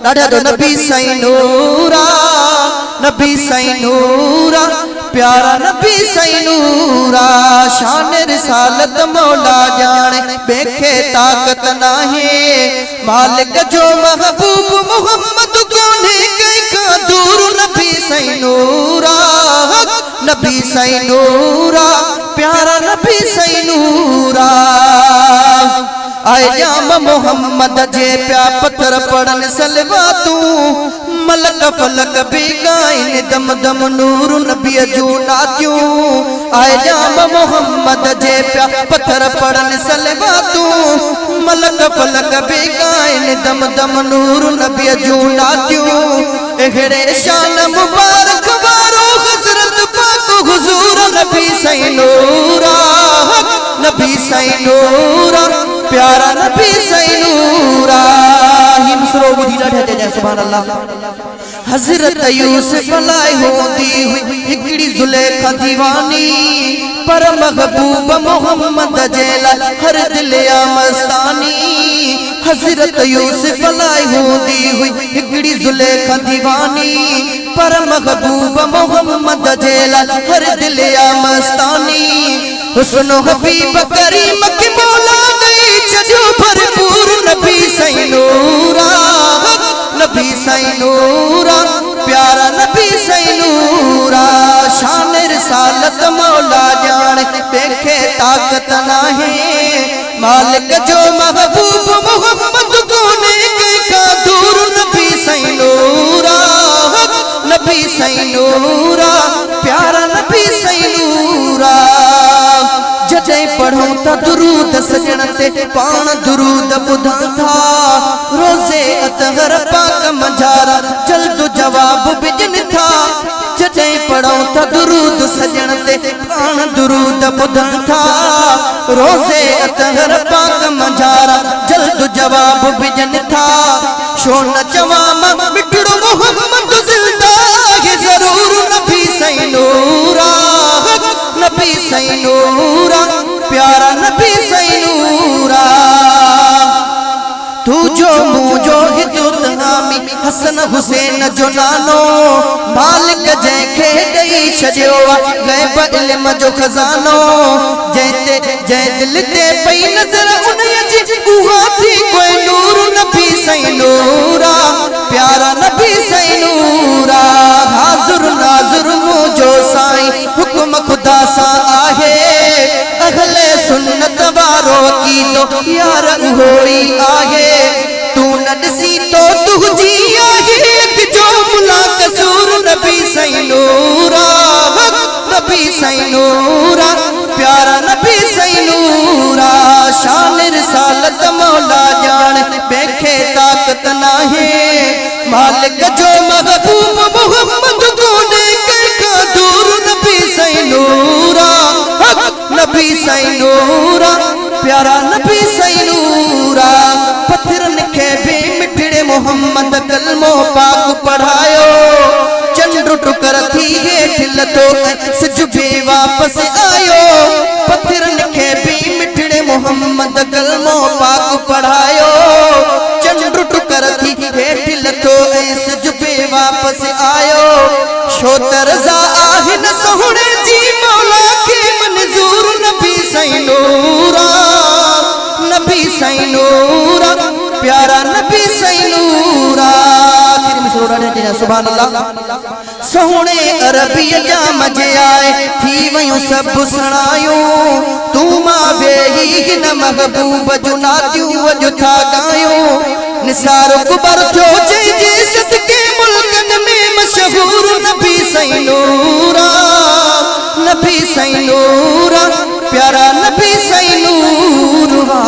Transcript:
ॾाढा तो नबी साईं नूरा, नबी साईं नूरा, प्यारा नबी साईं नूरा। शान रिसालत मौला जाने बेखे ताकत नाहे, मालिक जो महबूब मोहम्मद कोने कंहिंखां दूर। नबी साईं नूरा, नबी साईं नूरा, प्यारा नबी साईं नूरा। आए जाम मोहम्मद जे प्या पत्थर पड़न सलवातू, मलक फलक भी गाइन दम दम नूर नबी जू नातियूं। आए जाम मोहम्मद जे प्या पत्थर पड़न सलवातू, मलक फलक भी गाइन दम दम नूर नबी जू नातियूं। एहड़े शान मुबारक वारो हजरत पाक हुजूर नबी साईं नूरा, नबी साईं नूरा, प्यारा नबी साईं नूरा। ही मिसरो बुधी ॾाढा चइजां सुभान अल्लाह। हजरत यूसुफ लाइ होंदी हुई हिकड़ी ज़ुलेखा दीवानी, पर महबूब मोहम्मद जे लाइ हर दिल या मस्तानी। हजरत यूसुफ लाइ होंदी हुई हिकड़ी ज़ुलेखा दीवानी, पर महबूब मोहम्मद जे लाइ हर दिल या मस्तानी। हुस्न हबीब करीम के मौला गई छजो भरपूर। नबी साईं नूरा, नबी साईं नूरा, प्यारा नबी साईं नूरा। शान रिसालत मौला जाने बेखे ताकत नाहे, मालिक जो महबूब मोहम्मद कोने कंहिंखां दूर। नबी साईं नूरा, नबी साईं नूरा, प्यारा नबी साईं नूरा। जॾहिं पढ़ूं त दुरूद सजण ते पाण दुरूद ॿुधन था, रोज़े अतहर पाक मंझारा जल्द जवाब बिजन था। जॾहिं पढ़ूं त दुरूद सजण ते पाण दुरूद ॿुधन था, रोज़े अतहर पाक मंझारा जल्द जवाब बिजन था। छो न चवां मां मिठड़ो मोहम्मद ज़िंदा है ज़रूर। नबी साईं नूरा, नबी साईं नूरा, प्यारा नबी साईं नूरा। तू जो मुझो हिदुत हामी हसन हुसैन जो नानो, मालिक जंहिंखे ॾेई छॾियो गैब इल्म जो खज़ानो। जंहिं दिल ते पई नज़र उन्हीअ जी उहा थी कोई नूर। नबी साईं नूरा, प्यारा नबी साईं नूरा। हाज़ुर नाज़ुर मुझो साईं हुक्म खुदा सां आहे, अहले सुन्नत वारो कीदो यार उहो ई आहे। तू न ॾिसी तो तुंहिंजी आहे जो मुला कसूर। नबी साईं नूरा, नबी साईं नूरा, प्यारा नबी साईं नूरा। शान रिसालत मौला जान बेखे ताकत नाहे, मालिक जो महबूब मोहम्मद कोने कंहिंखां दूर। नबी साईं नूरा, नबी साईं नूरा, प्यारा नबी साईं नूरा। पत्थरन खे भी मिठड़े मोहम्मद कलमो पाक पढ़ायो, चंड टुकर थी हेठ लथो सिज भी वापस आयो। पत्थरन खे भी मिठड़े मोहम्मद कलमो पाक पढ़ायो, चंड टुकर थी हेठ लथो सिज भी वापस आयो। छो तरज़ा आहिन सोहणे जी मौला के मंजूर। नबी साईं नूरा, नबी साईं नूरा, प्यारा नबी साईं नूरा। सुभान अल्लाह। सोहणे अरबीअ जा मज़े आए थी वयूं सभु सणायूं, तू मां वेही हिन महबूब जूं नातियूं अॼु था ॻायूं। निसार कुबर थियो जंहिंजे सदके मुल्कन में मशहूर। नबी साईं नूरा, नबी साईं नूरा, प्यारा नबी साईं नूरा।